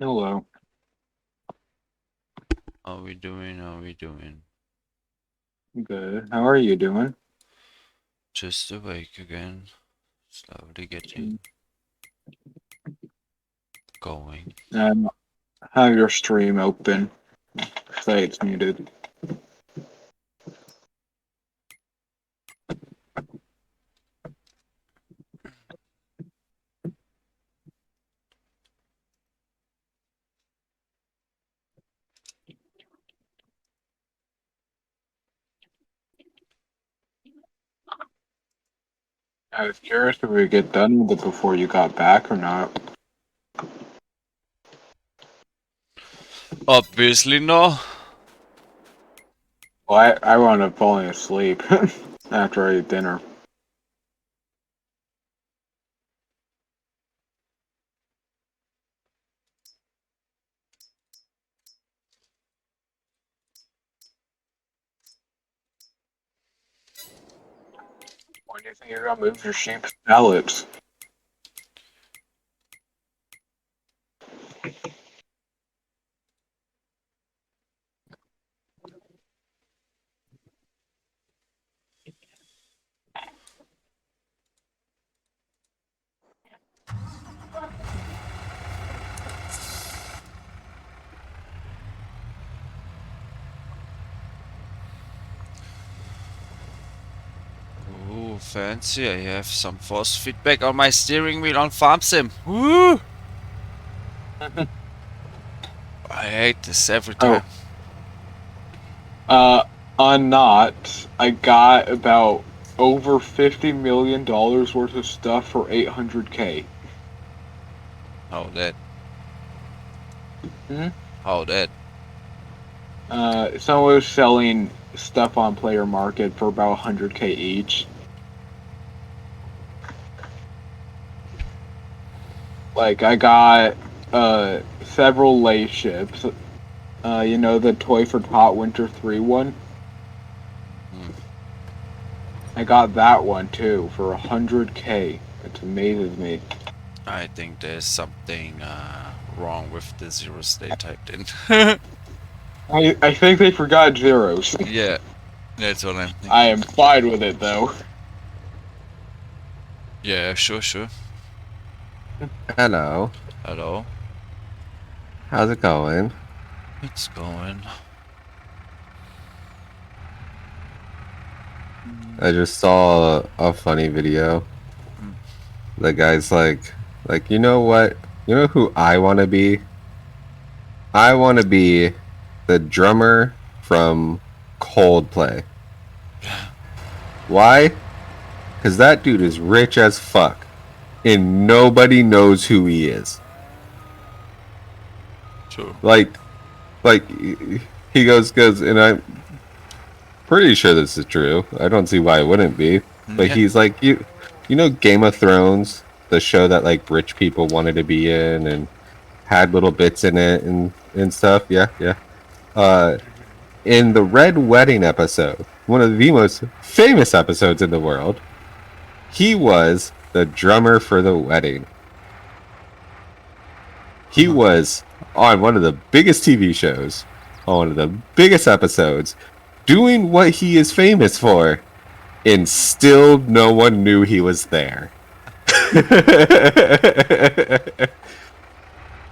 Hello. How we doing? How we doing? Good. How are you doing? Just awake again. Slowly getting Mm. going. Have your stream open. Say it's muted. I was curious if we get done with it before you got back or not. Obviously no. Well, I wound up falling asleep after I ate dinner. When do you think you're gonna move your sheep's pellets? Ooh, fancy. I have some force feedback on my steering wheel on Farm Sim. Woo! I hate this every Oh, time. uh, on not, I got about over $50 million worth of stuff for 800K. How that? Hmm? How that? Someone was selling stuff on Player Market for about 100K each. Like I got several lay ships. The Toy for Tot Winter 3 one. Hmm. I got that one too for 100K. It amazes me. I think there's something wrong with the zeros they typed in. I think they forgot zeros. Yeah, that's what I'm I thinking. am fine with it though. Yeah, sure, sure. Hello. Hello. How's it going? It's going. I just saw a funny video. Hmm. The guy's you know what? You know who I want to be? I want to be the drummer from Coldplay. Why? Because that dude is rich as fuck, and nobody knows who he is. Sure. Like, like he goes, and I'm pretty sure this is true. I don't see why it wouldn't be. But Yeah. he's like, you know, Game of Thrones, the show that like rich people wanted to be in and had little bits in it and stuff. Yeah, yeah. Uh, in the Red Wedding episode, one of the most famous episodes in the world, he was the drummer for the wedding. He was on one of the biggest TV shows, on one of the biggest episodes, doing what he is famous for, and still no one knew he was there.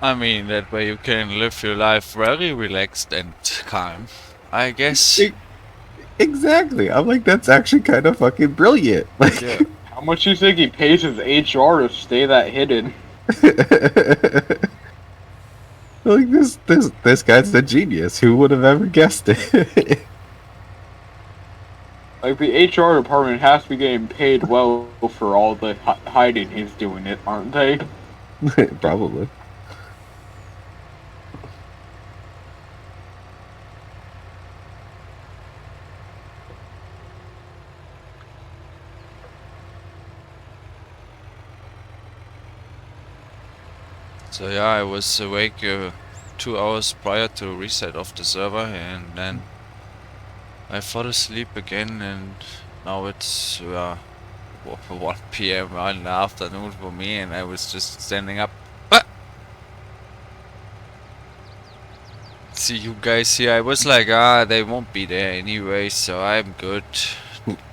I mean, that way you can live your life very relaxed and calm, I guess. Exactly. I'm like, that's actually kind of fucking brilliant. Yeah. How much do you think he pays his HR to stay that hidden? Like this guy's a genius. Who would have ever guessed it? Like the HR department has to be getting paid well for all the hiding he's doing it, aren't they? Probably. So yeah, I was awake 2 hours prior to reset of the server, and then I fell asleep again, and now it's 1 p.m. in the afternoon for me, and I was just standing up. Ah! 1 p.m. in the afternoon for me, and I was just standing up. Ah! 1 p.m. in the afternoon for me, and I was just standing up. Ah! 1 p.m. in the afternoon for me, and I was just standing up. Ah! 1 p.m. in the afternoon for me, and I was just standing up. see you guys here. I was like, they won't be there anyway, so I'm good.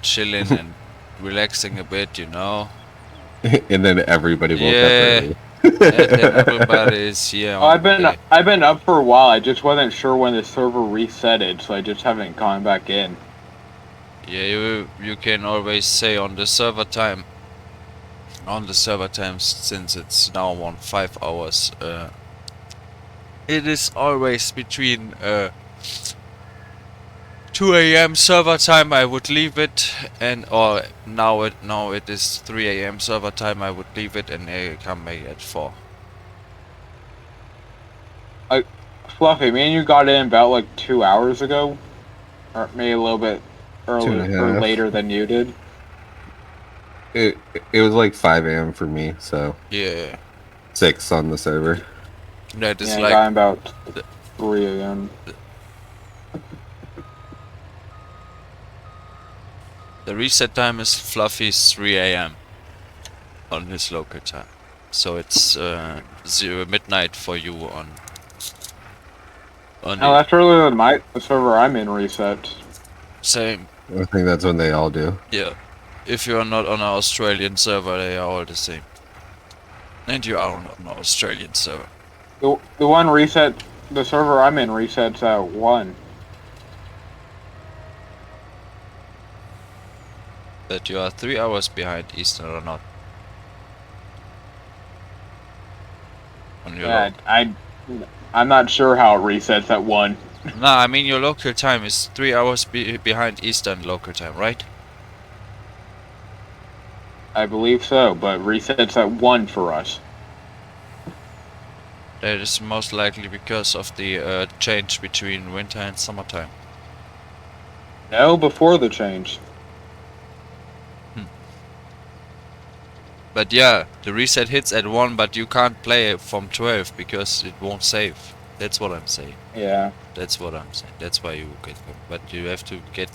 Chilling and relaxing a bit, you know. And then everybody woke up Yeah, early. and then everybody is here Oh, on the way. I've been up for a while. I just wasn't sure when the server resetted, so I just haven't gone back in. Yeah, you can always say on the server time. On the server time, since it's now on 5 hours, it is always between 2 a.m. server time. I would leave it, and or now it is 3 a.m. server time. I would leave it and come back at 4. Fluffy, me and you got in about like 2 hours ago, or maybe a little bit Two earlier and a or half. later than you did. It was like 5 a.m. for me, so Yeah, 6 on the server. that is Yeah, I like got in about the, 3 a.m. the reset time is Fluffy's 3 a.m. on his local time, so it's 0 midnight for you on No, the that's earlier than the server I'm in resets. same. I think that's when they all do. Yeah, if you are not on an Australian server, they are all the same. And you are on an Australian server. The one reset, the server I'm in resets at 1. That you are 3 hours behind Eastern or not. On your Yeah, I'm not sure how it resets at 1. Nah, I mean your local time is 3 hours behind Eastern local time, right? I believe so, but resets at 1 for us. That is most likely because of the change between winter and summertime. No, before the change. But yeah, the reset hits at 1, but you can't play it from 12 because it won't save. That's what I'm saying. Yeah. That's what I'm saying. That's why you get home. But you have to get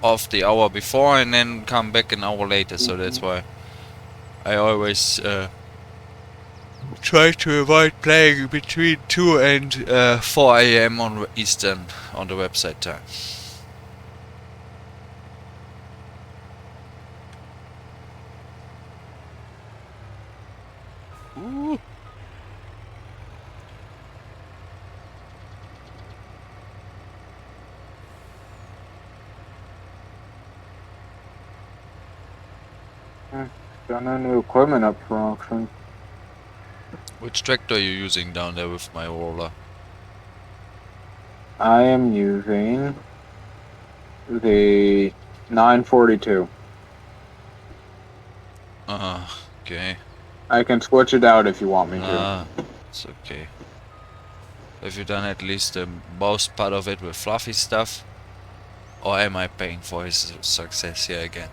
off the hour before and then come back an hour later. So that's why I always try to avoid playing between 2 and 4 a.m. on Eastern on the website time. Ooh. Got no new equipment up for auction. Which tractor are you using down there with my roller? I am using the 942. Okay. I can switch it out if you want me to. Nah, it's okay. Have you done at least the most part of it with fluffy stuff? Or am I paying for his success here again?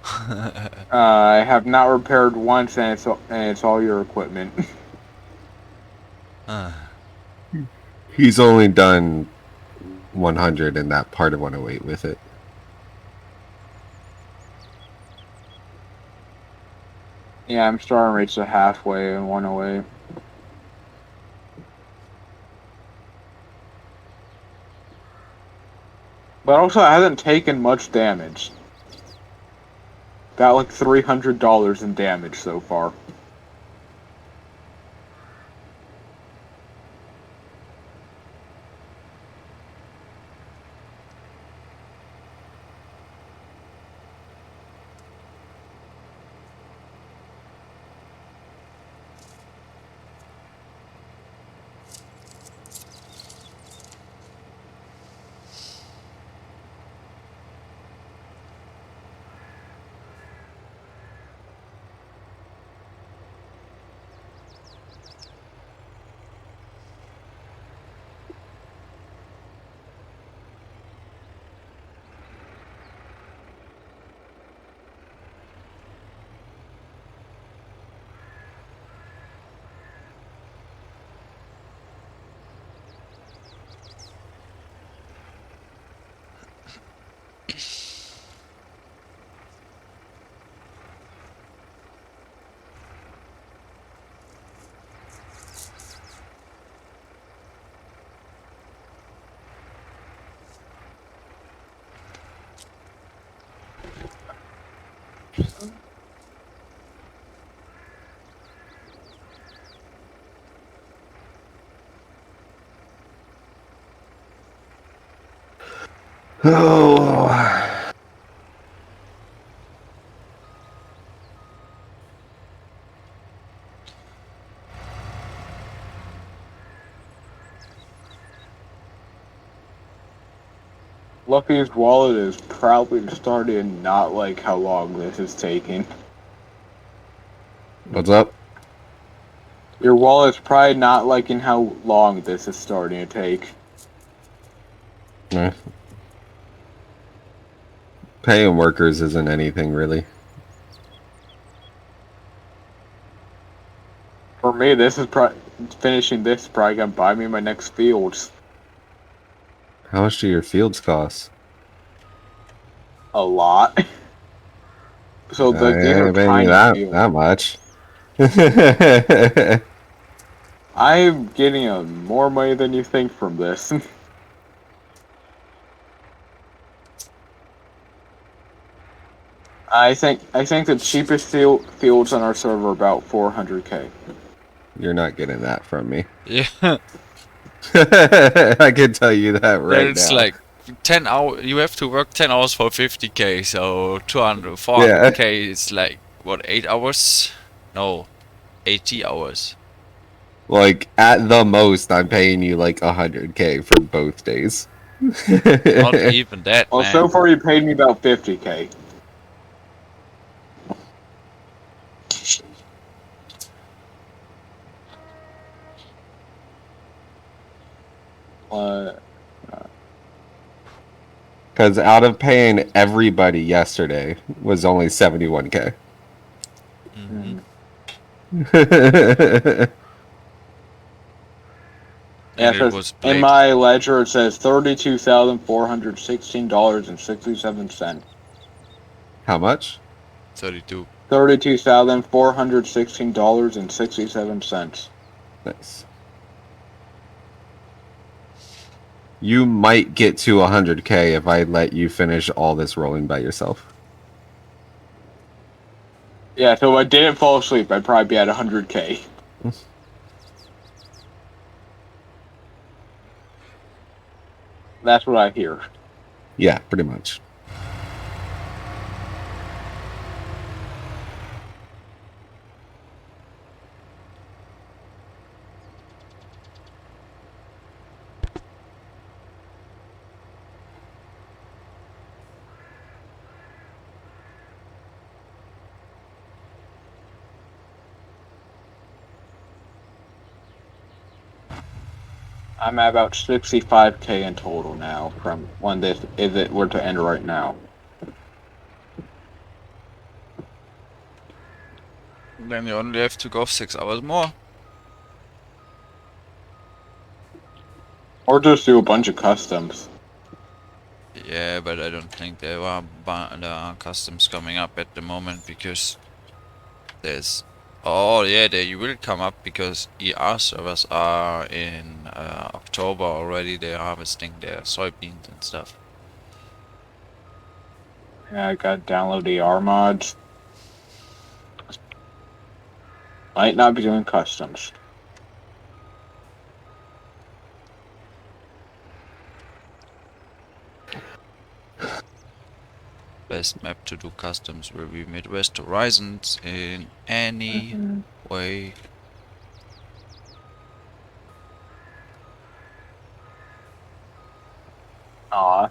I have not repaired once, and it's all your equipment. He's only done 100 in that part of 108 with it. Yeah, I'm starting to reach the halfway in 108. But also, it hasn't taken much damage. Got like $300 in damage so far. Oh. Fluffy's wallet is probably starting to not like how long this is taking. What's up? Your wallet's probably not liking how long this is starting to take. Paying workers isn't anything really. For me, this is finishing this is probably gonna buy me my next fields. How much do your fields cost? A lot. So these I are ain't paying you tiny fields. that much. I'm getting more money than you think from this. I think the cheapest fields on our server are about 400k. You're not getting that from me. Yeah. I can tell you that right Then it's now. like 10 hours. You have to work 10 hours for 50k. So 200, 400k is like what, 8 hours? No, 80 hours. Like at the most, I'm paying you like 100k for both days. Not even that, Well, man. so far you paid me about 50k. Because out of paying everybody yesterday was only 71k. Mm-hmm. Yeah, And it was in Blake. my ledger it says $32,416.67. How much? 32. $32,416.67. Nice. You might get to 100k if I let you finish all this rolling by yourself. Yeah, so if I didn't fall asleep, I'd probably be at 100k. That's what I hear. Yeah, pretty much. I'm at about 65k in total now from when this, if it were to end right now. Then you only have to go 6 hours more. Or just do a bunch of customs. Yeah, but I don't think there are customs coming up at the moment because there's. Oh yeah, they will come up because ER servers are in October already. They're harvesting their soybeans and stuff. Yeah, I got to download the R mods. Might not be doing customs. Best map to do customs will be Midwest Horizons in any way. Aw.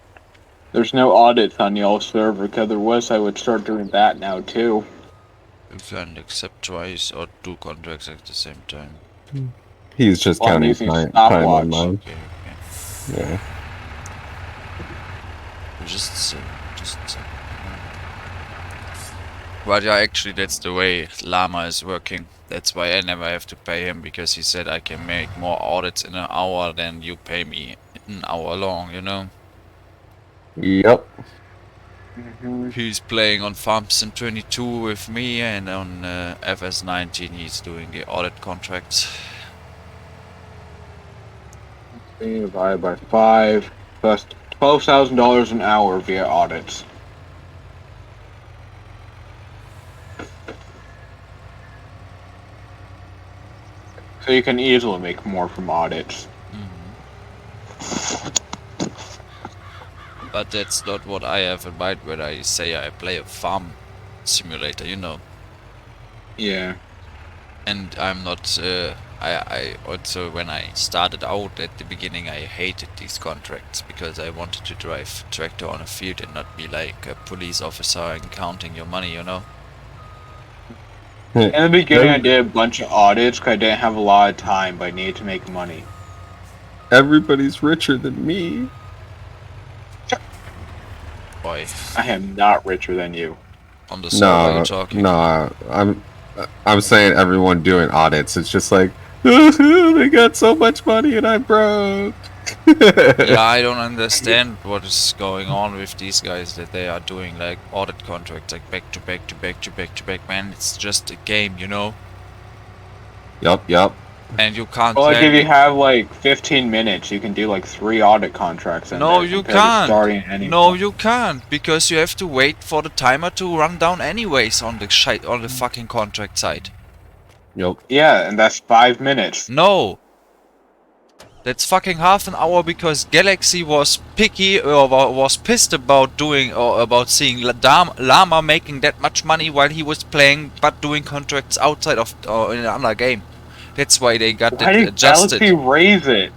There's no audits on y'all's server, because there was, I would start doing that now too. You can accept twice or do contracts at the same time. He's just Well, I'm counting using time stopwatch. on mine. Okay, okay. Yeah. Just. But yeah, actually that's the way Llama is working. That's why I never have to pay him, because he said I can make more audits in an hour than you pay me an hour long, you know? Yep. He's playing on FSN 22 with me, and on FS19 he's doing the audit contracts. Divided by 5, plus $12,000 an hour via audits. So you can easily make more from audits. But that's not what I have in mind when I say I play a farm simulator, you know. Yeah. And I'm not, I also, when I started out at the beginning, I hated these contracts because I wanted to drive tractor on a field and not be like a police officer and counting your money, you know. In the beginning, I did a bunch of audits because I didn't have a lot of time, but I needed to make money. Everybody's richer than me. Boy, I am not richer than you. on the server you're No, talking. no, I'm saying everyone doing audits. It's just like they got so much money and I'm broke. Yeah, I don't understand what is going on with these guys that they are doing like audit contracts like back to back to back to back to back. Man, it's just a game, you know. Yup. And you can't Well, like tell if you me. have like 15 minutes, you can do like 3 audit contracts in No, there you compared to can't. starting any. No, you can't because you have to wait for the timer to run down anyways on the fucking contract site. Yup. Yeah, and that's 5 minutes. No. That's fucking half an hour because Galaxy was picky or was pissed about doing or about seeing Llama making that much money while he was playing but doing contracts outside of in another game. That's why they got Why it did Galaxy adjusted. raise it?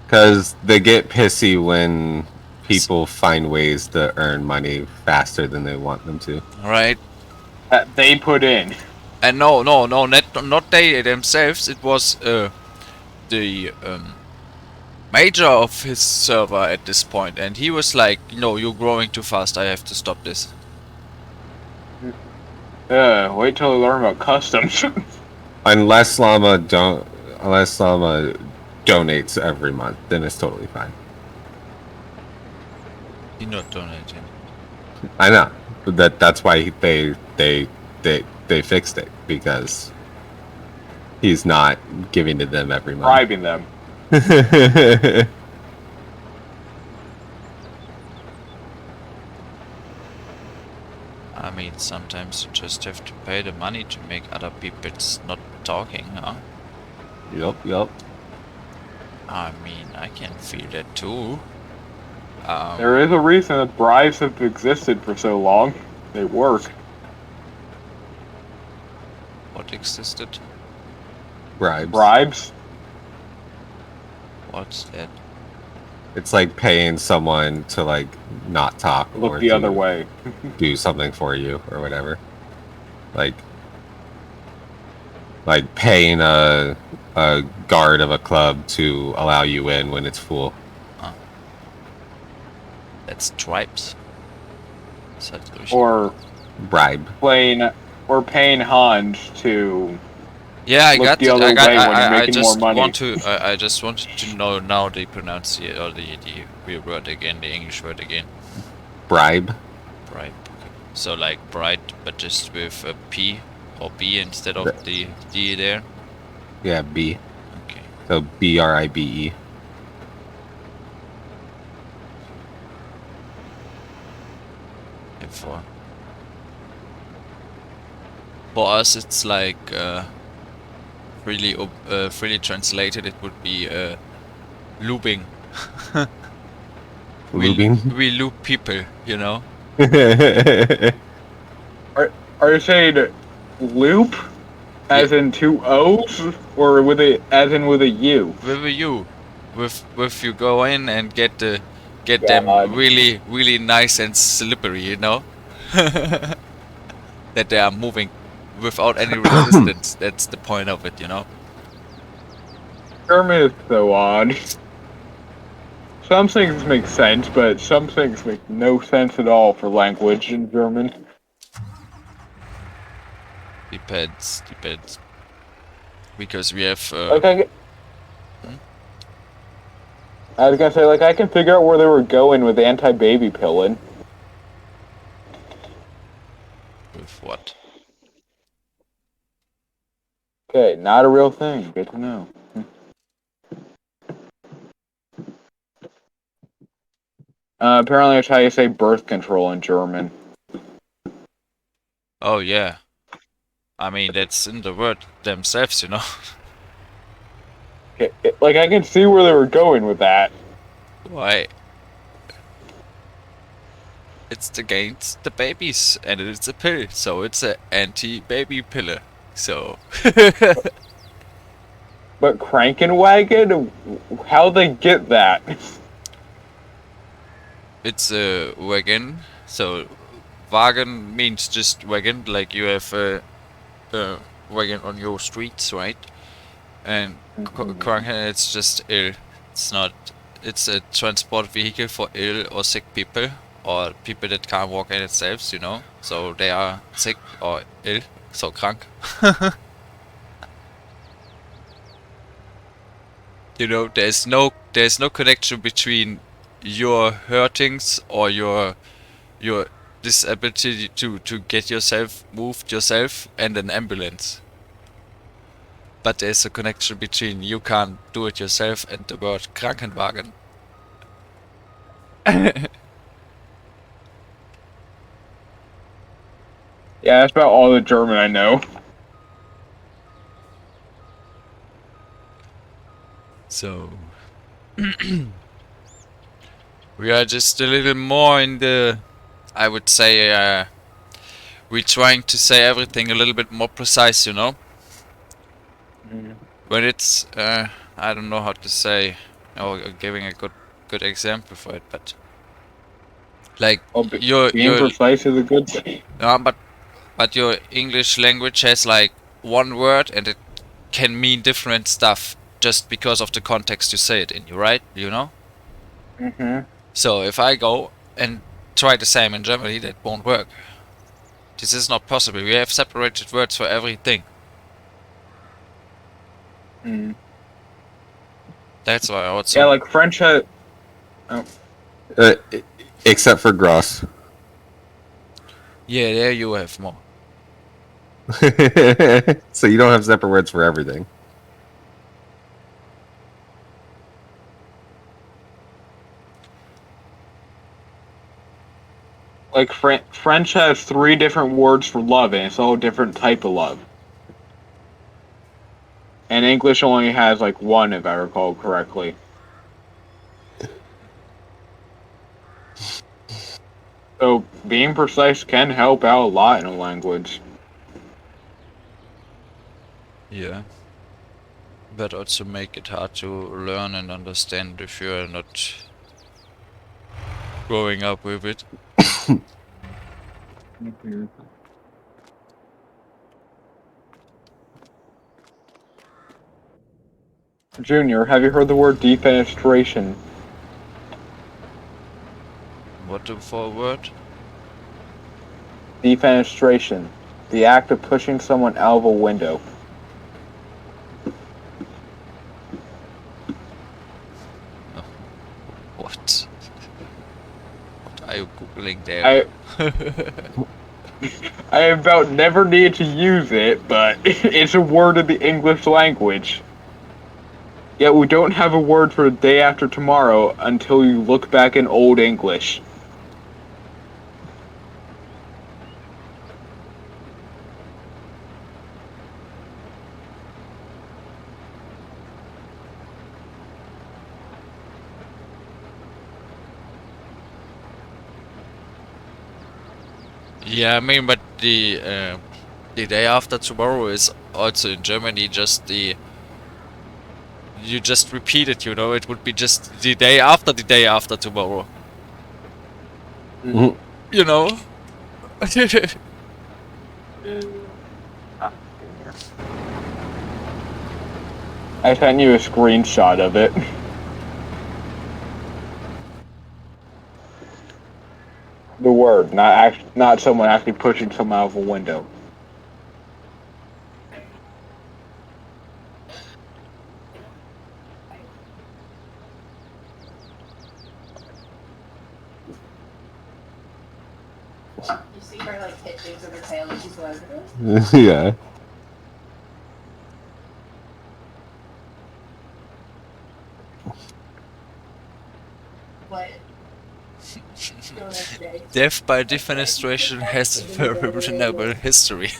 Because they get pissy when people find ways to earn money faster than they want them to. Right? That they put in. And no, not they themselves. It was the major of his server at this point, and he was like, "No, you're growing too fast. I have to stop this." Wait till I learn about customs. Unless Llama donates every month, then it's totally fine. He not donating. I know, but that's why they fixed it because he's not giving to them every month. Bribing them. I mean, sometimes you just have to pay the money to make other people's not talking, huh? Yup. I mean, I can feel that too. There is a reason that bribes have existed for so long. They work. What existed? Bribes. What's that? It's like paying someone to like not talk Look or the other way. do something for you or whatever. Like paying a guard of a club to allow you in when it's full. That's tribes. Or Bribe. paying Hans to. Yeah, I look got the it. other I got. way when you're I making just more money. want to. I just wanted to know now the pronunciation or the real word again, the English word again. Bribe. Bribe. Okay. So like bride, but just with a P or B instead of the D there. Yeah, B. Okay. So BRIBE. For us, it's like freely translated. It would be looping. Lubing. We loop people, you know. Are you saying loop, as in 2 O's, or with a as in with a U? With a U, with you go in and get them really nice and slippery, you know. That they are moving without any resistance. That's the point of it, you know. German is so odd. Some things make sense, but some things make no sense at all for language in German. Depends. Because we have. I was gonna say, I can figure out where they were going with anti-baby pilling. With what? Okay, not a real thing. Good to know. Apparently, that's how you say birth control in German. Oh yeah. I mean, that's in the word themselves, you know. Like, I can see where they were going with that. Why? It's against the babies, and it's a pill, so it's an anti-baby pillar. So. But Krankenwagen? How'd they get that? It's a wagon, so wagon means just wagon, like you have a wagon on your streets, right? And Kranken, it's just ill. It's not. It's a transport vehicle for ill or sick people, or people that can't walk in themselves, you know. So they are sick or ill, so krank. You know, there's no connection between your hurtings or your disability to get yourself moved yourself and an ambulance. But there's a connection between you can't do it yourself and the word Krankenwagen. Yeah, that's about all the German I know. So we are just a little more in the, I would say, we're trying to say everything a little bit more precise, you know. But it's, I don't know how to say, or giving a good example for it, but like Well, your being precise is a good thing. but your English language has like one word and it can mean different stuff just because of the context you say it in, right? You know? So if I go and try the same in Germany, that won't work. This is not possible. We have separated words for everything. That's why I also... Yeah, like French has... Except for gross. Yeah, there you have more. So you don't have separate words for everything. Like French has 3 different words for love, and it's all a different type of love. And English only has like 1, if I recall correctly. So being precise can help out a lot in a language. Yeah. But also make it hard to learn and understand if you're not growing up with it. Junior, have you heard the word defenestration? What for a word? Defenestration. The act of pushing someone out of a window. What? What are you googling there? I about never needed to use it, but it's a word in the English language. Yet we don't have a word for the day after tomorrow until you look back in Old English. Yeah, I mean, but the day after tomorrow is also in Germany just the... You just repeat it, you know, it would be just the day after tomorrow. Mm-hmm. You know? I sent you a screenshot of it. The word, not someone actually pushing someone out of a window. You see her like hit things with her tail and she's going, Yeah. what? Death by defenestration has a very remarkable history.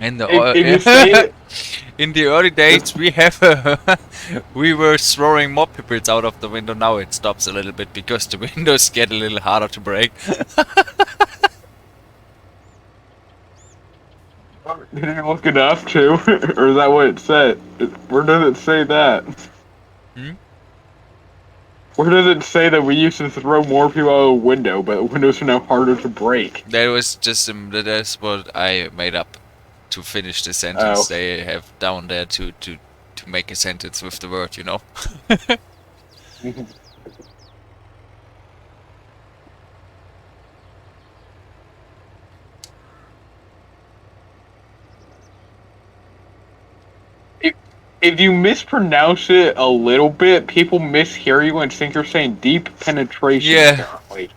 In the If you say it, in the early days, we we were throwing more pippets out of the window. Now it stops a little bit because the windows get a little harder to break. did you look it up too, or is that what it said? Where does it say that? Hmm? Where does it say that we used to throw more people out of the window, but windows are now harder to break? That was just that's what I made up to finish the sentence. Oh. They have down there to make a sentence with the word, you know. If you mispronounce it a little bit, people mishear you and think you're saying deep penetration. Yeah. Apparently.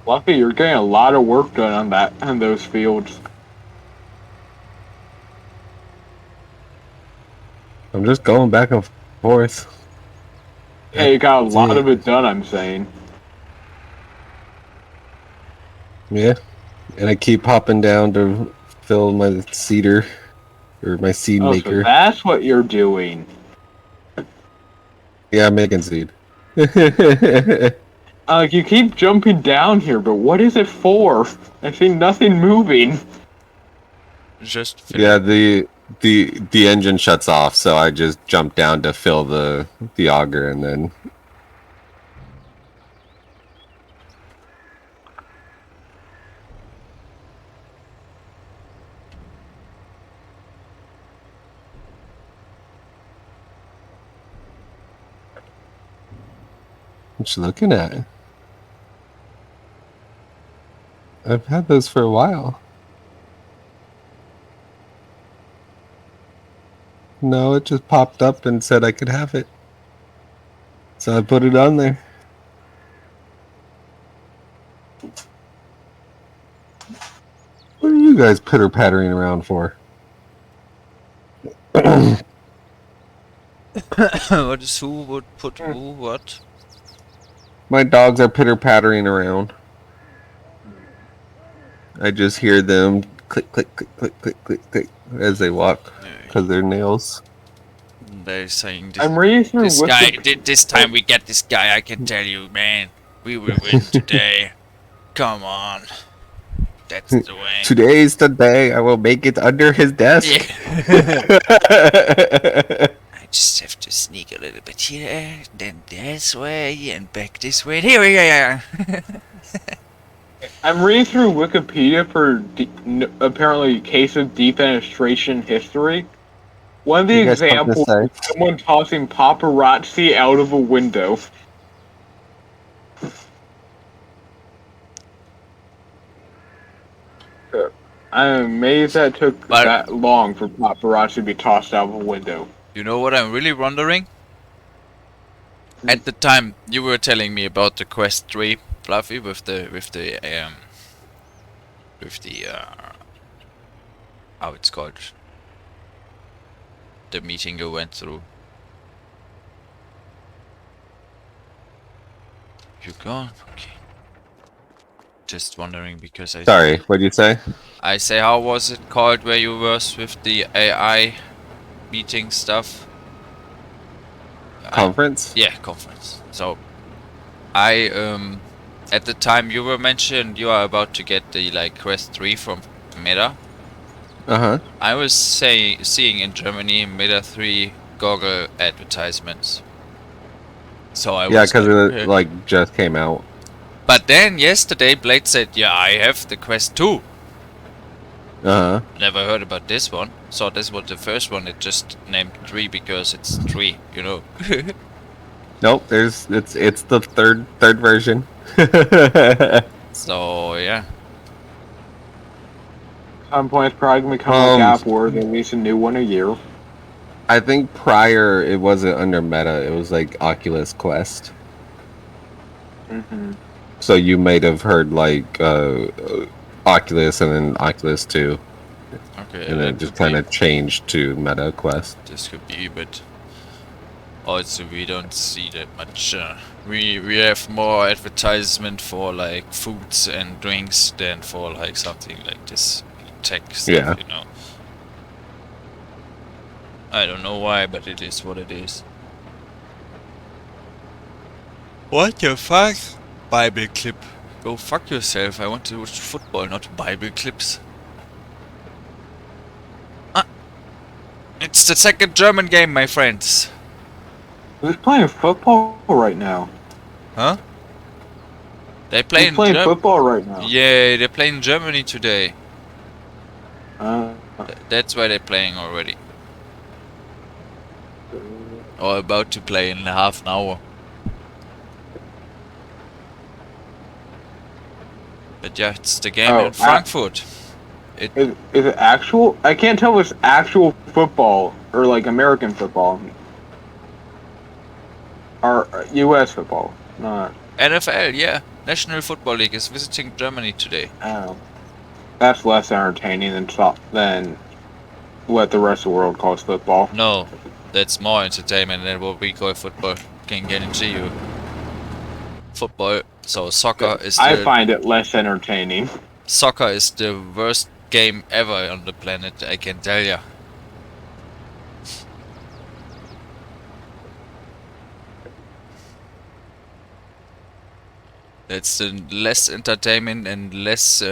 Fluffy, you're getting a lot of work done on those fields. I'm just going back and forth. Hey, you got a lot it. of it done, I'm saying. Yeah, and I keep hopping down to fill my cedar or my seed Oh, maker. so that's what you're doing. Yeah, I'm making seed. You keep jumping down here, but what is it for? I see nothing moving. Just Yeah, the engine shuts off, so I just jump down to fill the auger, and then what you looking at? I've had those for a while. No, it just popped up and said I could have it, so I put it on there. What are you guys pitter-pattering around for? what is who would put who what? My dogs are pitter-pattering around. I just hear them click, click, click, click, click, click, click as they walk because they're nails. They're saying this, I'm reading through this guy. Wiki- This time we get this guy. I can tell you, man. We will win today. Come on. That's the way. Today's the day I will make it under his desk. Yeah. I just have to sneak a little bit here, then this way, and back this way. Here we are. I'm reading through Wikipedia for apparently case of defenestration history. One of the You guys have something to examples is someone tossing paparazzi out of a window. I'm amazed that took But- that long for paparazzi to be tossed out of a window. You know what I'm really wondering? At the time you were telling me about the Quest 3, Fluffy, with the how it's called, the meeting you went through. You gone? Okay. Just wondering because Sorry, what'd you say? I say, how was it called where you were with the AI meeting stuff? Conference? Yeah, conference. So, I at the time you were mentioned you are about to get the Quest 3 from Meta. Uh-huh. I was seeing in Germany Meta 3 goggle advertisements. So I Yeah, was because like, it just came out. But then yesterday Blade said, yeah, I have the Quest 2. Uh-huh. Never heard about this one. So this was the first one. It just named 3 because it's 3, you know. Nope, it's the third version. So yeah. Some points probably become like Um, Apple, where they release a new one a year. I think prior it wasn't under Meta. It was like Oculus Quest. Hmm. So you might have heard like Oculus and then Oculus 2. Okay, And then that it just could kind be. of changed to Meta Quest. This could be, but also we don't see that much. We have more advertisement for like foods and drinks than for like something like this tech stuff. Yeah. You know. I don't know why, but it is what it is. What the fuck? Bible clip. Go fuck yourself. I want to watch football, not Bible clips. It's the second German game, my friends. Who's playing football right now? Huh? They play Who's playing football right now? Yeah, they're playing Germany today. Uh, That's why they're playing already. Or about to play in half an hour. But yeah, it's the game in Frankfurt. is it actual? I can't tell if it's actual football or like American football. Or U.S. football. Not. NFL, yeah. National Football League is visiting Germany today. Oh. That's less entertaining than what the rest of the world calls football. No, that's more entertainment than what we call football. Can guarantee you. Football, so soccer is I find it less entertaining. Soccer is the worst game ever on the planet, I can tell ya. It's the less entertainment and less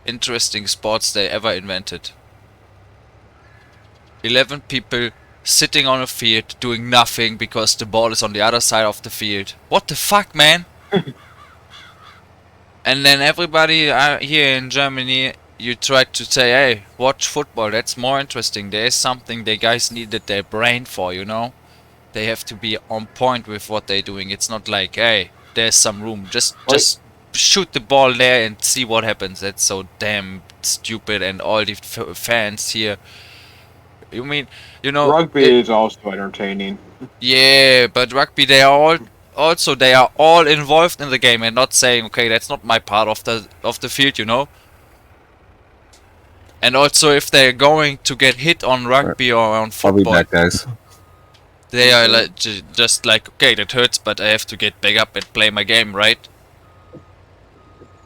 interesting sports they ever invented. 11 people sitting on a field doing nothing because the ball is on the other side of the field. What the fuck, man? And then everybody here in Germany, you try to say, hey, watch football, that's more interesting. There is something the guys needed their brain for, you know? They have to be on point with what they're doing. It's not like, hey, there's some room. Just shoot the ball there and see what happens. That's so damn stupid. And all the fans here. You mean, you know, rugby is also entertaining. Yeah, but rugby, they are all involved in the game and not saying, okay, that's not my part of the field, you know. And also, if they're going to get hit on rugby or on football, I'll be back, guys. they are like just like, okay, that hurts, but I have to get back up and play my game, right?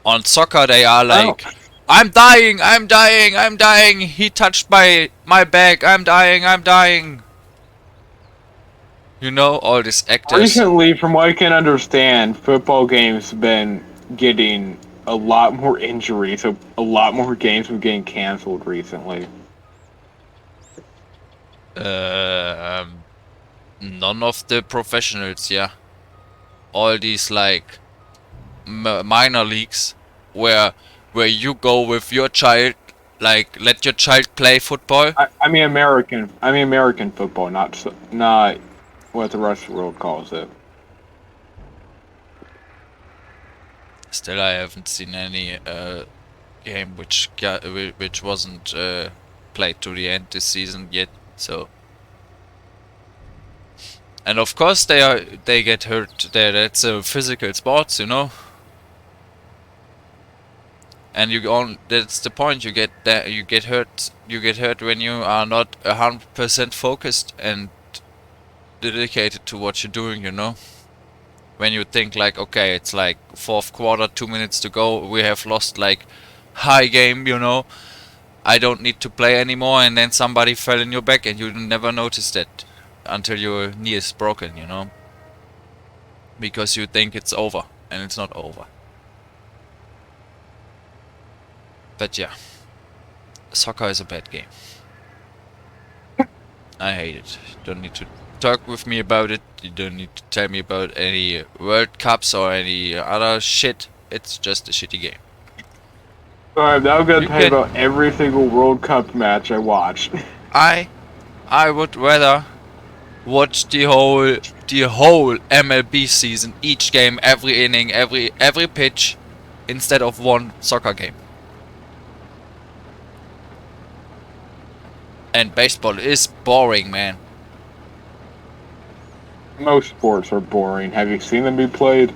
On soccer, they are like, I'm dying, I'm dying, I'm dying. He touched my back. I'm dying, I'm dying. You know, all these actors. Recently, from what I can understand, football games have been getting a lot more injuries, so a lot more games have been getting canceled recently. None of the professionals, yeah. All these like minor leagues, where you go with your child, like let your child play football. I mean American football, not what the rest of the world calls it. Still, I haven't seen any game which wasn't played to the end this season yet. So, and of course they get hurt. That's a physical sports, you know. And that's the point. You get hurt. You get hurt when you are not 100% focused and dedicated to what you're doing, you know. When you think like, okay, it's like fourth quarter, 2 minutes to go, we have lost like high game, you know, I don't need to play anymore, and then somebody fell in your back and you never noticed it until your knee is broken, you know, because you think it's over and it's not over. But yeah, soccer is a bad game. I hate it. Don't need to talk with me about it. You don't need to tell me about any World Cups or any other shit. It's just a shitty game. Alright, now I'm gonna tell you about every single World Cup match I watched. I would rather watch the whole the whole MLB season, each game, every inning, every pitch, instead of one soccer game. And baseball is boring, man. Most sports are boring. Have you seen them be played?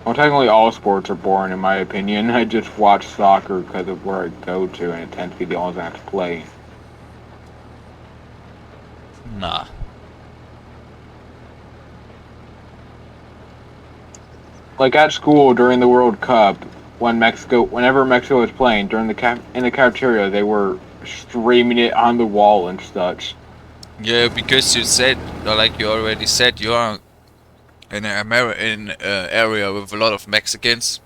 Well, technically all sports are boring in my opinion. I just watch soccer because of where I go to, and it tends to be the only thing I have to play. Nah. Like at school during the World Cup, whenever Mexico was playing in the cafeteria, they were streaming it on the wall and such. Yeah, because you said, or like you already said, you are in an area with a lot of Mexicans.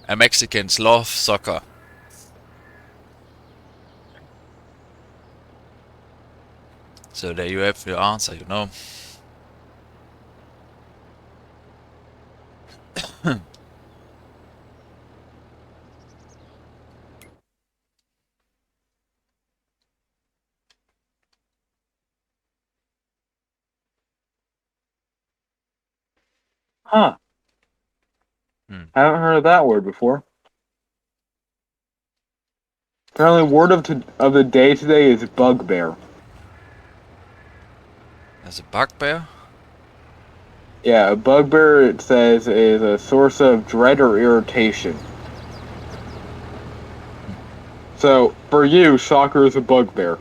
And Mexicans love soccer. So there you have your answer, you know. Huh. Haven't heard of that word before. Apparently, word of the day today is bugbear. As a bugbear? Yeah, a bugbear, it says, is a source of dread or irritation. So, for you, soccer is a bugbear.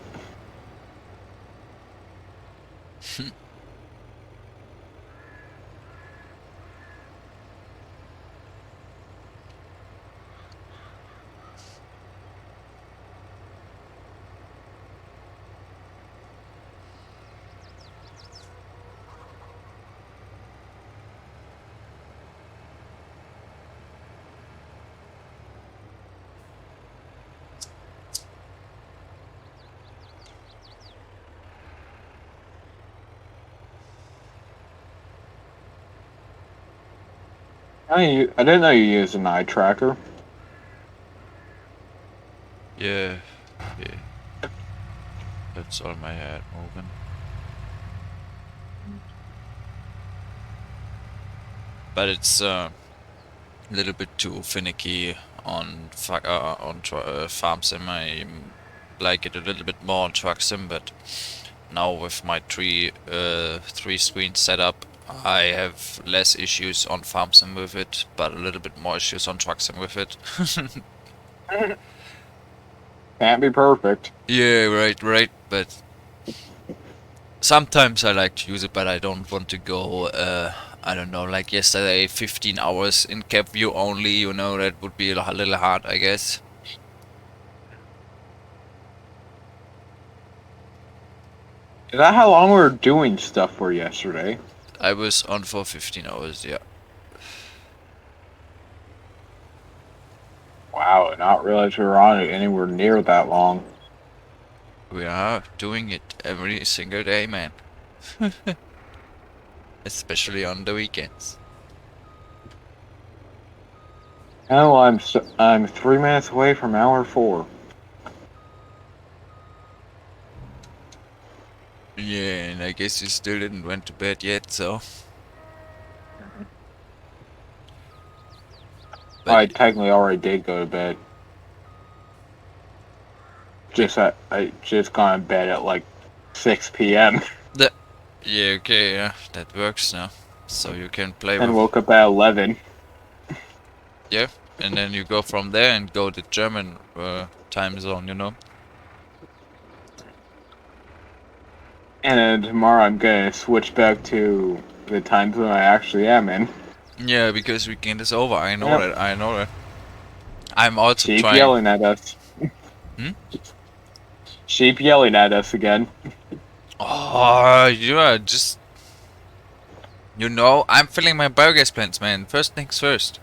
I didn't know you used an eye tracker. Yeah. Yeah. That's all my head moving. But it's a little bit too finicky on farm sim. I like it a little bit more on truck sim, but now with my three screen setup, I have less issues on farm sim with it, but a little bit more issues on truck sim with it. Can't be perfect. Yeah, right, but sometimes I like to use it, but I don't want to go, I don't know, like yesterday, 15 hours in cap view only, you know, that would be a little hard, I guess. Is that how long we were doing stuff for yesterday? I was on for 15 hours, yeah. Wow, I not realize we were on it anywhere near that long. We are doing it every single day, man. Especially on the weekends. Oh, I'm 3 minutes away from hour 4. Yeah, and I guess you still didn't went to bed yet, so. But I technically already did go to bed. I just got in bed at like 6 p.m. yeah, okay, yeah, that works now. So you can play and with. woke up at 11. Yeah, and then you go from there and go to German time zone, you know. And then tomorrow I'm gonna switch back to the time zone I actually am in. Yeah, because weekend is over. I know Yep. that. I know that. I'm also Sheep trying. yelling at us. Hmm? Sheep yelling at us again. Oh, you are just. You know, I'm filling my biogas plants, man. First things first.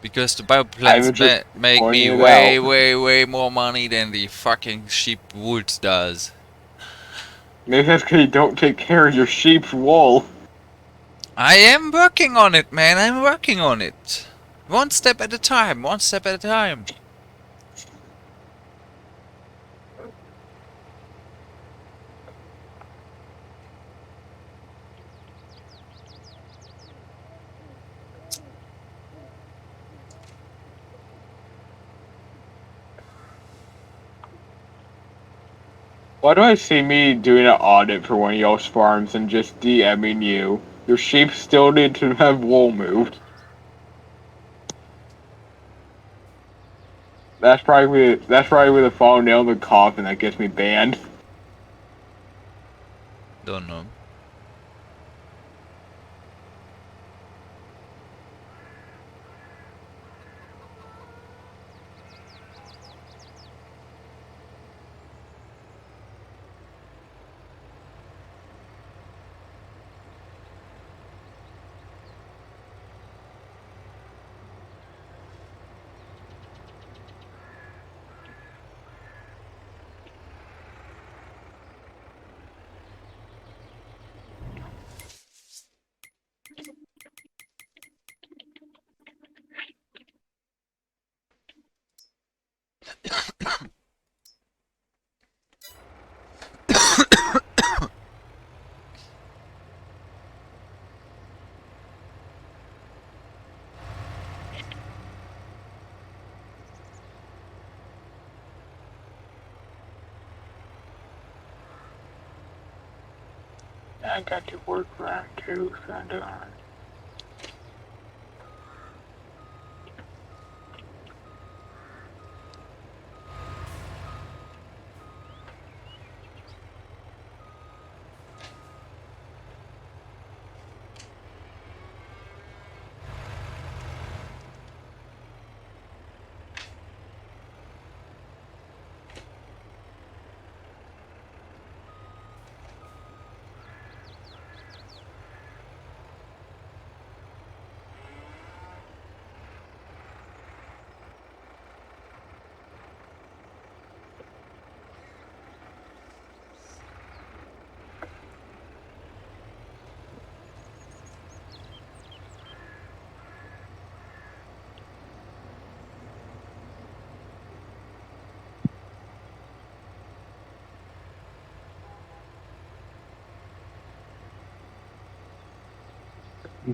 Because the bioplants make me pointing it way, out. way more money than the fucking sheep woods does. Maybe that's because you don't take care of your sheep's wool. I am working on it, man. I'm working on it. One step at a time. One step at a time. Why do I see me doing an audit for one of y'all's farms and just DMing you? Your sheep still need to have wool moved. That's probably the fall nail in the coffin that gets me banned. Don't know. I got to work around too, so I don't.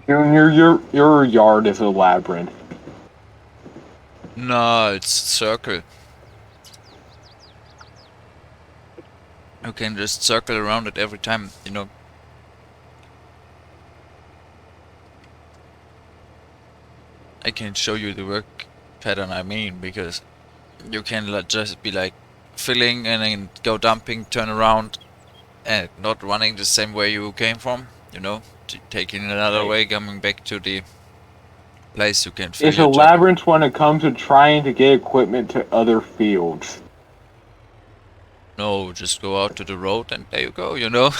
Junior, your yard is a labyrinth. No, it's circle. You can just circle around it every time, you know. I can show you the work pattern I mean, because you can just be like filling and then go dumping, turn around, and not running the same way you came from, you know, taking another Right. way, coming back to the place you can fill It's a your job. labyrinth when it comes to trying to get equipment to other fields. No, just go out to the road and there you go, you know.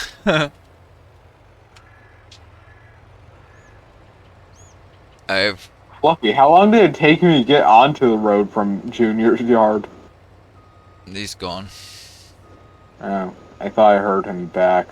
I've Fluffy, how long did it take you to get onto the road from Junior's yard? he's gone. Oh, I thought I heard him back.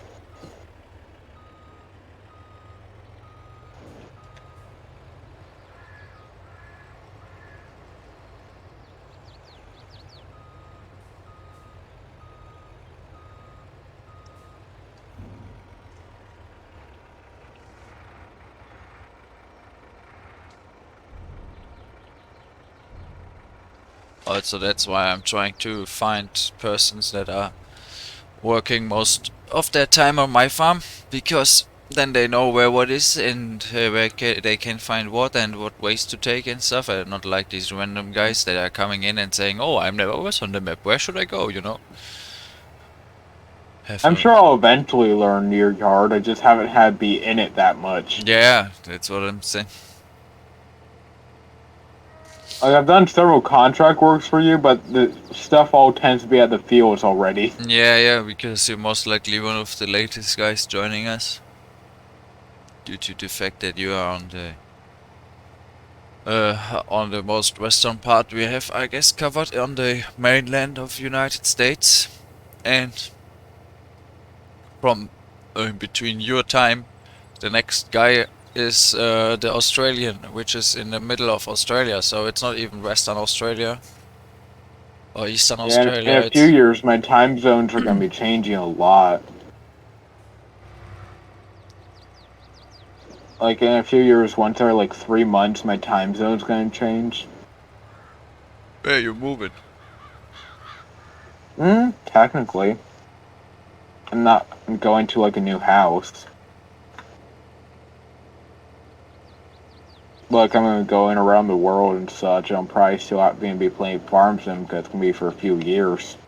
Also, that's why I'm trying to find persons that are working most of their time on my farm, because then they know where what is and where they can find what and what ways to take and stuff. And not like these random guys that are coming in and saying, "Oh, I'm never was on the map. Where should I go?" You know. I'm sure I'll eventually learn your yard. I just haven't had be in it that much. Yeah, that's what I'm saying. Like, I've done several contract works for you, but the stuff all tends to be at the fields already. Yeah, because you're most likely one of the latest guys joining us, due to the fact that you are on the most western part we have, I guess, covered on the mainland of United States, and from between your time, the next guy is the Australian, which is in the middle of Australia, so it's not even Western Australia or Eastern Yeah, Australia. in a few years, my time zones are going to be changing a lot. Like, in a few years, once every, like, 3 months, my time zone's going to change. Where you moving? Technically. I'm going to like a new house. Look, I'm gonna go in around the world and such. I'm probably still out gonna be playing Farm Sim because it's gonna be for a few years.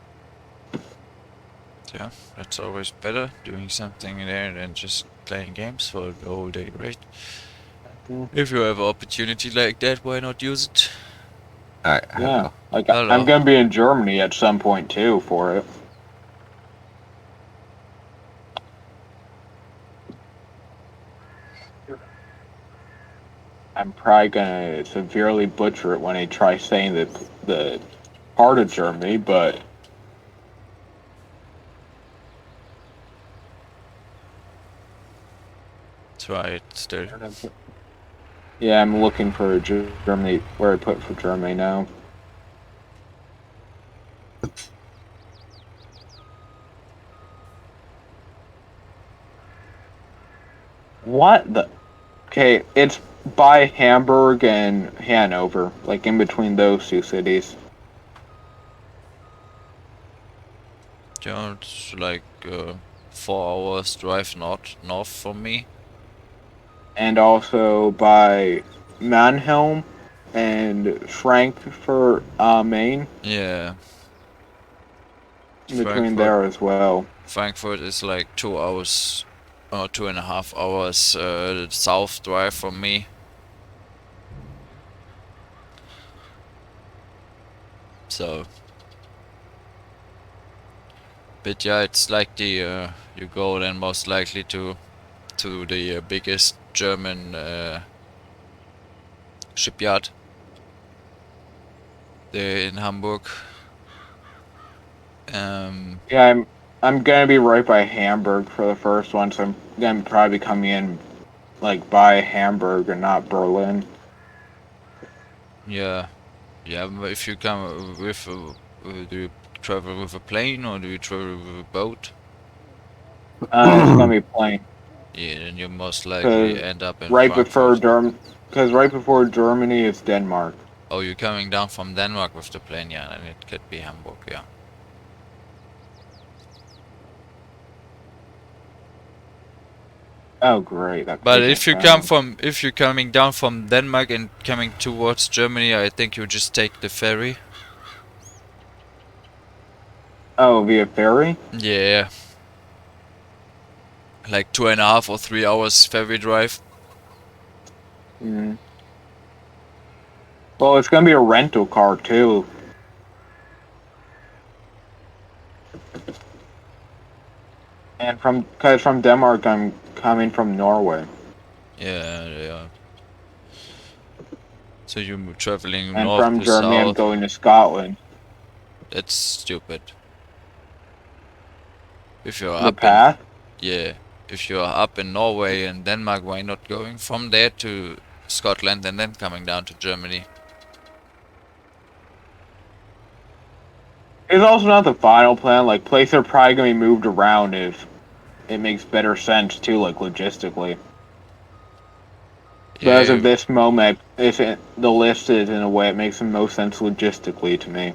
Yeah, that's always better doing something there than just playing games for the whole day, right? If you have an opportunity like that, why not use it? Alright, Yeah, hello. like I'm Hello. gonna be in Germany at some point too for it. I'm probably gonna severely butcher it when I try saying the part of Germany, but Try it still. yeah, I'm looking for Germany. Where I put for Germany now. What the? Okay, it's by Hamburg and Hanover, like in between those two cities. Yeah, it's like 4 hours drive north from me. And also by Mannheim and Frankfurt, Maine, Yeah, in between Frankfurt. there as well. Frankfurt is like 2 hours or 2.5 hours south drive from me. So, but yeah, it's like you go then most likely to the biggest German shipyard there in Hamburg. Yeah, I'm gonna be right by Hamburg for the first one, so I'm gonna probably be coming in like by Hamburg and not Berlin. Yeah, yeah. If you come with, do you travel with a plane or do you travel with a boat? It's gonna be plain, Yeah, then you most likely cause end up in right before Frankfurt. Germ, cause right before Germany is Denmark. Oh, you're coming down from Denmark with the plane, yeah, and it could be Hamburg, yeah. Oh great, that But taking found. if you're coming down from Denmark and coming towards Germany, I think you just take the ferry. Oh, via ferry. Yeah, like 2.5 or 3 hours ferry drive. Mm. Well, it's gonna be a rental car too. And cause from Denmark, I'm coming from Norway, Yeah, yeah. So you're traveling and north from to Germany, I'm south. going to Scotland. That's stupid. If you're The up in, path. yeah, if you're up in Norway and Denmark, why not going from there to Scotland and then coming down to Germany? It's also not the final plan. Like places are probably gonna be moved around if it makes better sense too, like logistically. But as of Yeah, this moment, the list is in a way it makes the most sense logistically to me.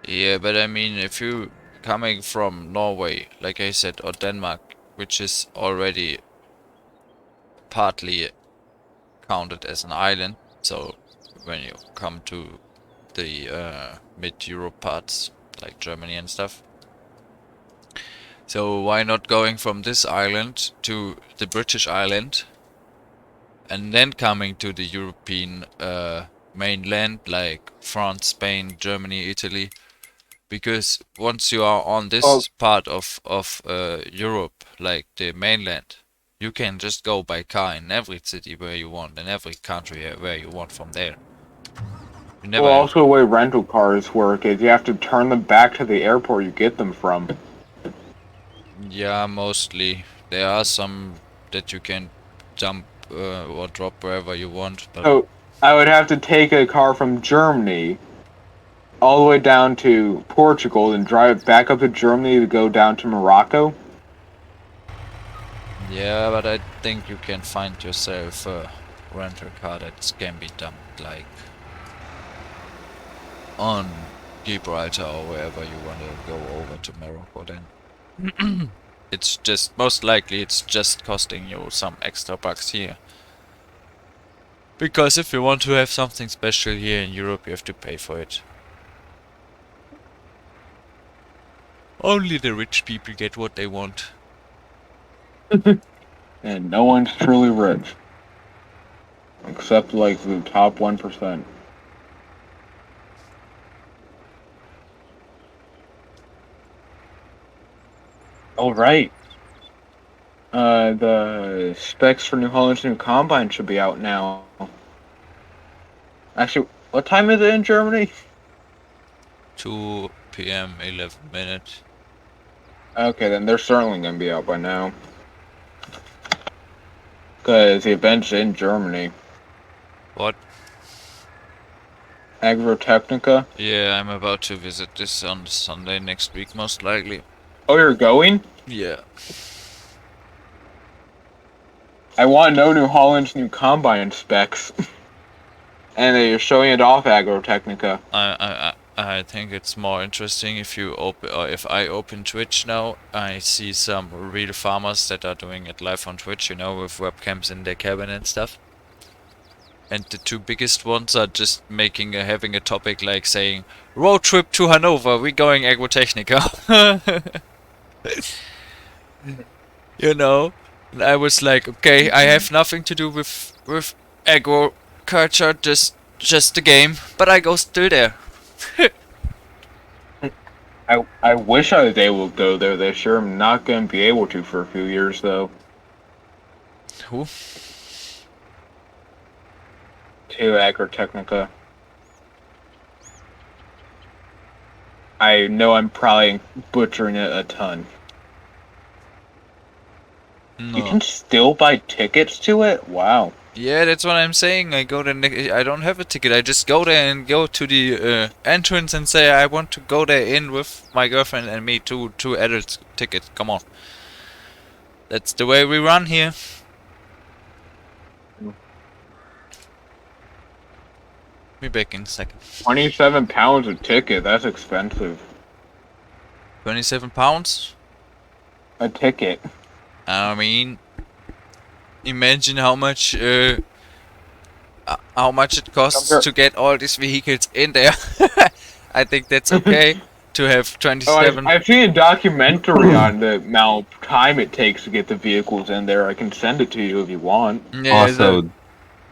yeah, but I mean, if you coming from Norway, like I said, or Denmark, which is already partly counted as an island, so when you come to the mid-Europe parts, like Germany and stuff. So why not going from this island to the British island and then coming to the European mainland like France, Spain, Germany, Italy? Because once you are on Well, this part of Europe, like the mainland, you can just go by car in every city where you want, in every country where you want from there. You well, never, also the way rental cars work is you have to turn them back to the airport you get them from. yeah, mostly. There are some that you can dump or drop wherever you want, but So I would have to take a car from Germany all the way down to Portugal and drive it back up to Germany to go down to Morocco. yeah, but I think you can find yourself a rental car that can be dumped like on Gibraltar or wherever you want to go over to Morocco then. It's just, most likely it's just costing you some extra bucks here. Because if you want to have something special here in Europe, you have to pay for it. Only the rich people get what they want. And no one's truly rich. Except, like, the top 1%. All right. The specs for New Holland's new combine should be out now. Actually, what time is it in Germany? 2 p.m. 11 minutes. Okay, then they're certainly gonna be out by now. Because the event's in Germany. What? Agrotechnica. Yeah, I'm about to visit this on Sunday next week, most likely. Oh, you're going? Yeah. I want to know New Holland's new combine specs. And they're showing it off Agrotechnica. I think it's more interesting if you open, or if I open Twitch now, I see some real farmers that are doing it live on Twitch, you know, with webcams in their cabin and stuff. And the two biggest ones are just having a topic like saying, road trip to Hanover, we're going Agrotechnica. You know? And I was like, okay, I have nothing to do with agriculture, just the game, but I go still there. I wish I was able to go there this year. I'm not going to be able to for a few years, though. Who? To Agrotechnica. I know I'm probably butchering it a ton. No. You can still buy tickets to it? Wow. Yeah, that's what I'm saying. I go there. I don't have a ticket. I just go there and go to the entrance and say I want to go there in with my girlfriend and me. Two adults tickets. Come on. That's the way we run here. Be back in a second. 27 pounds a ticket. That's expensive. 27 pounds? A ticket. I mean, imagine how much it costs to get all these vehicles in there. I think that's okay to have 27. I've seen a documentary on the amount of time it takes to get the vehicles in there. I can send it to you if you want. Yeah, Also,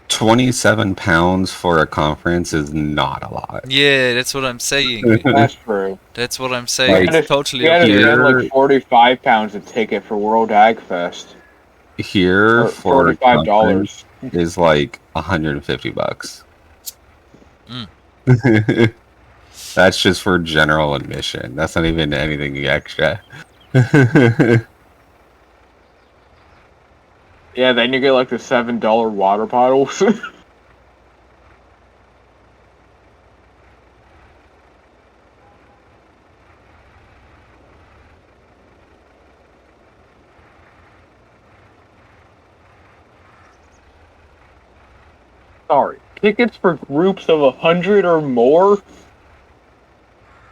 27 pounds for a conference is not a lot. yeah, that's what I'm saying. That's true. That's what I'm saying. Like, It's totally We had to okay. spend like 45 pounds a ticket for World Ag Fest. Here Or for a $45. conference is like $150. Mm. That's just for general admission. That's not even anything extra. Yeah, then you get like the $7 water bottles. Sorry, tickets for groups of 100 or more?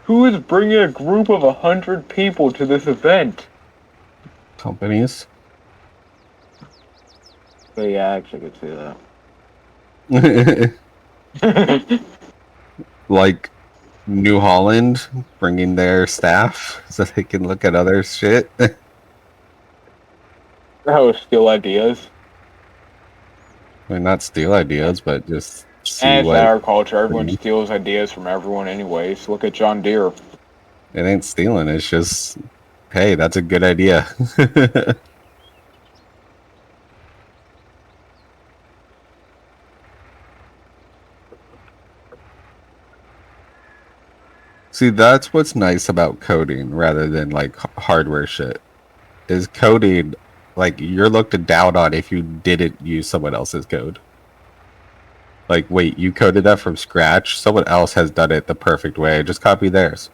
Who is bringing a group of 100 people to this event? Companies. So yeah, I actually could see that. Like New Holland bringing their staff so they can look at other shit. Oh, steal ideas. I mean, not steal ideas, but just see And it's what agriculture. Everyone steals ideas from everyone anyways. Look at John Deere. it ain't stealing. It's just, hey, that's a good idea. See, that's what's nice about coding rather than like hardware shit. Is coding, like, you're looked down on if you didn't use someone else's code. Like, wait, you coded that from scratch? Someone else has done it the perfect way. Just copy theirs.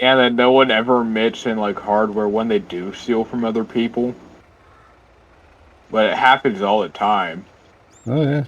And that no one ever admits in like hardware when they do steal from other people. But it happens all the time. Oh yeah.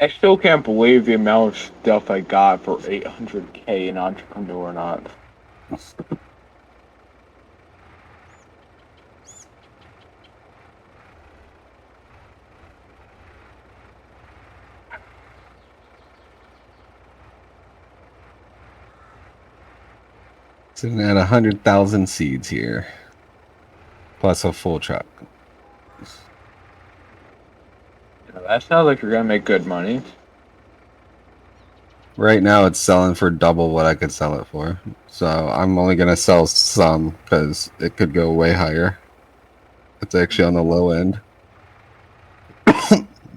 I still can't believe the amount of stuff I got for 800K in Entrepreneur Not. Sitting at 100,000 seeds here, plus a full truck. That sounds like you're gonna make good money. Right now, it's selling for double what I could sell it for. So I'm only gonna sell some because it could go way higher. It's actually on the low end,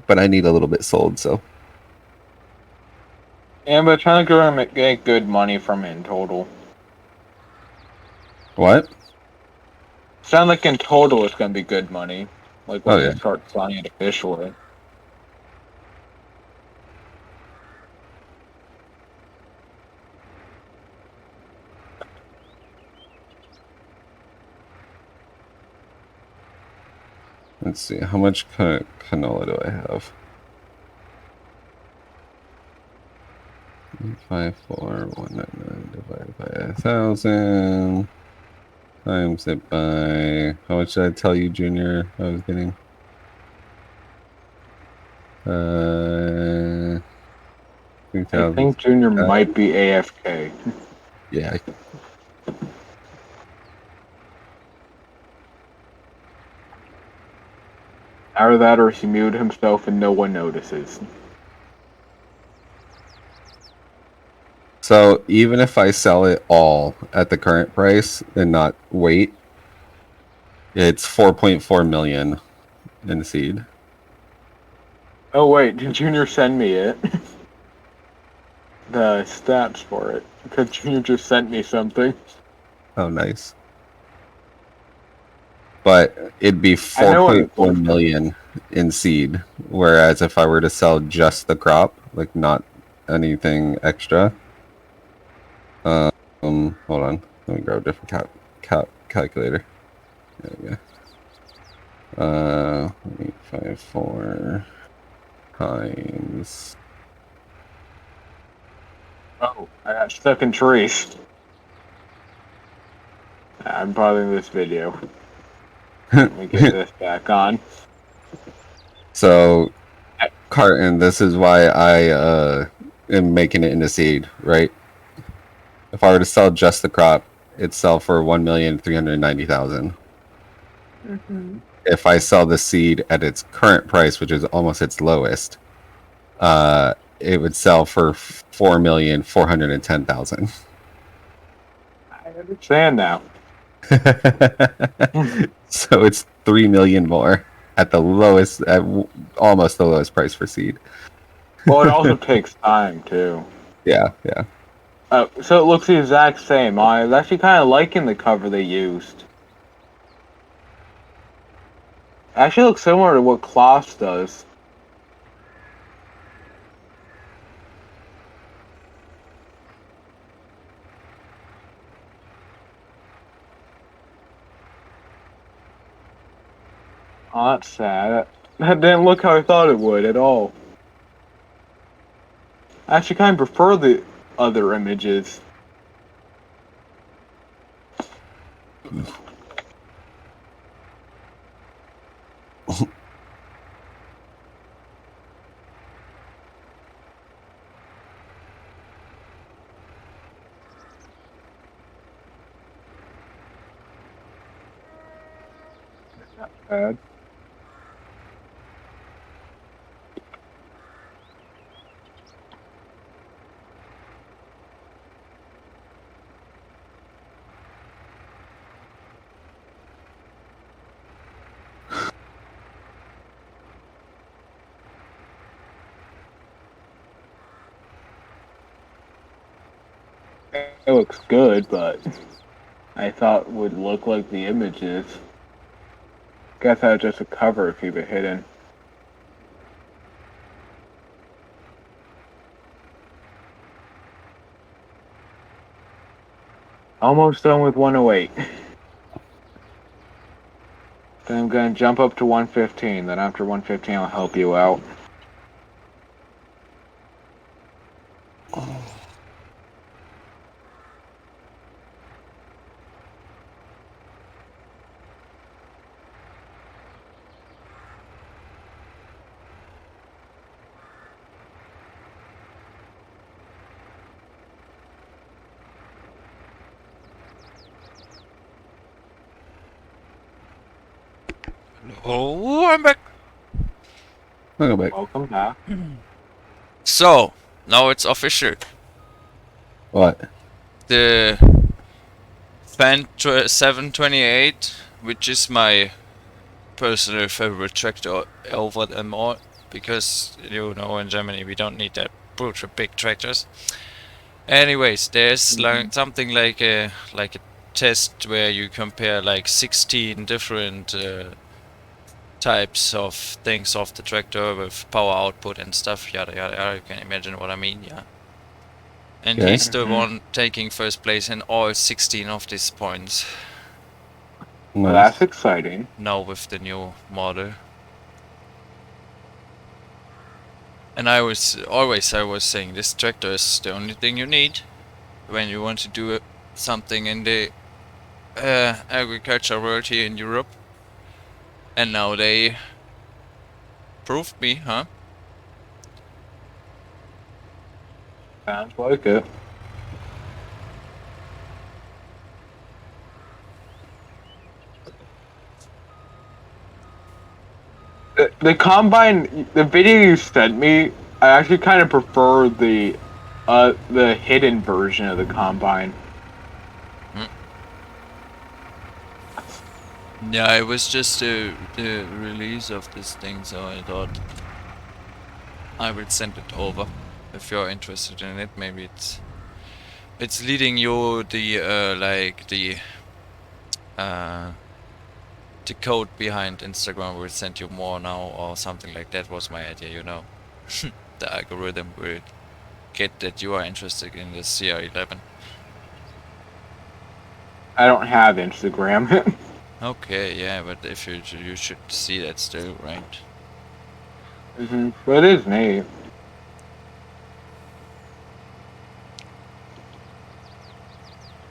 but I need a little bit sold. So Yeah, but it sounds like you're gonna make good money from it in total. what? Sound like in total it's gonna be good money. Like when Oh you yeah. start selling it officially. Let's see. How much canola do I have? 54199 divided by 1,000 times it by how much did I tell you, Junior? I was getting. I 3,000. think Junior might be AFK. Yeah. Either that or he muted himself and no one notices. So even if I sell it all at the current price and not wait, it's 4.4 million in seed. Oh wait, did Junior send me it? The stats for it. Because Junior just sent me something. Oh, nice. But it'd be I know what it 4.4 was. million in seed. Whereas if I were to sell just the crop, like not anything extra. Hold on. Let me grab a different calculator. There we go. 854 times. Oh, I got stuck in trees. I'm pausing this video. Let me get this back on. So, Carton, this is why I am making it into seed, right? If I were to sell just the crop, it'd sell for 1,390,000. Mm-hmm. If I sell the seed at its current price, which is almost its lowest, it would sell for 4,410,000. I understand now. So it's 3 million more at the lowest, almost the lowest price for seed. Well, it also takes time too. Yeah. So it looks the exact same. I was actually kind of liking the cover they used. It actually looks similar to what Kloss does. Oh, that's sad. That didn't look how I thought it would at all. I actually kind of prefer other images. Bad. It looks good, but I thought would look like the images. Guess that was just a cover to keep it hidden. Almost done with 108. Then I'm gonna jump up to 115. Then after 115, I'll help you out. Oh, I'm back. Welcome back. Welcome back. So, now it's official. What? The Fan 728, which is my personal favorite tractor over them all, because you know in Germany we don't need that brutal big tractors. Anyways, there's like something like a test where you compare like 16 different types of things of the tractor with power output and stuff, yada yada yada. You can imagine what I mean, yeah. And Okay. he's the one taking first place in all 16 of these points Well, Nice. that's exciting. now with the new model. And I was saying this tractor is the only thing you need when you want to do something in the agriculture world here in Europe. And now they proved me, huh? Sounds like it. The combine, the video you sent me, I actually kind of prefer the hidden version of the combine. Yeah, it was just the release of this thing, so I thought I would send it over. If you're interested in it, maybe it's leading you the code behind Instagram will send you more now or something like that was my idea, you know. The algorithm will get that you are interested in the CR11. I don't have Instagram. Okay, yeah, but if you should see that still, right? But it is neat.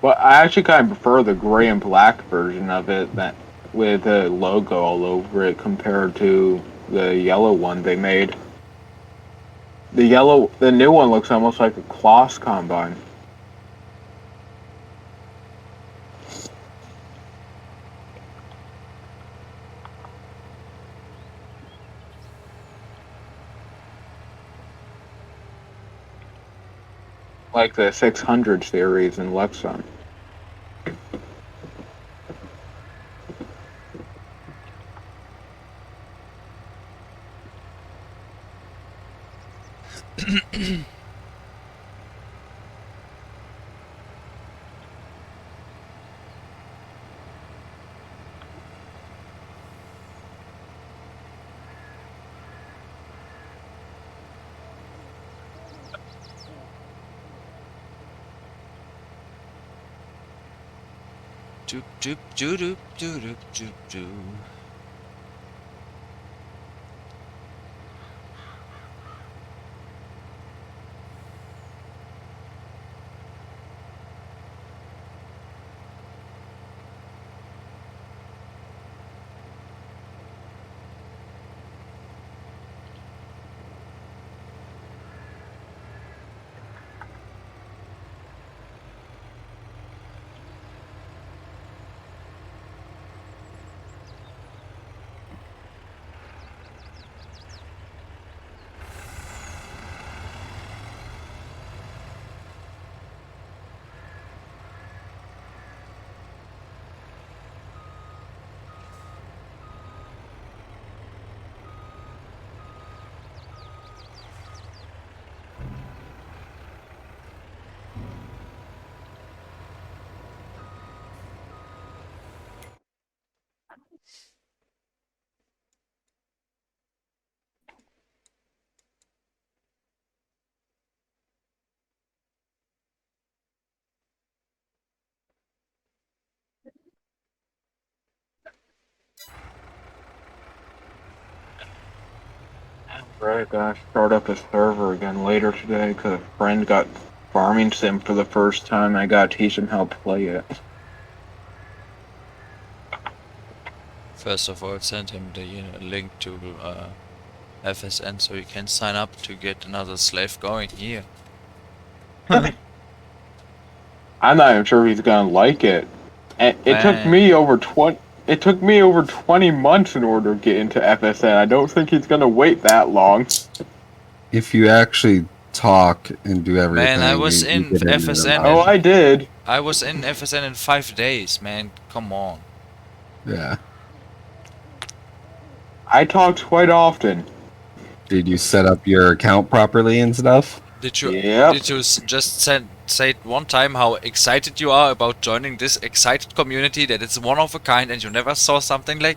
Well, I actually kind of prefer the gray and black version of it that with the logo all over it compared to the yellow one they made. The new one looks almost like a Kloss combine. Like the 600 series in Lexon. Doop doop doop doop doop doop doop. Right, gotta start up a server again later today because a friend got farming sim for the first time. I gotta teach him how to play it. First of all, send him the link to FSN so he can sign up to get another slave going here. I'm not even sure he's gonna like it. And it took Man. me over 20. It took me over 20 months in order to get into FSN. I don't think he's gonna wait that long. If you actually talk and do everything, Man, I was you in get into FSN it. Oh, I did. I was in FSN in 5 days, man. Come on. Yeah. I talked quite often. Did you set up your account properly and stuff? Did you Yep. just say it one time how excited you are about joining this excited community that it's one of a kind and you never saw something like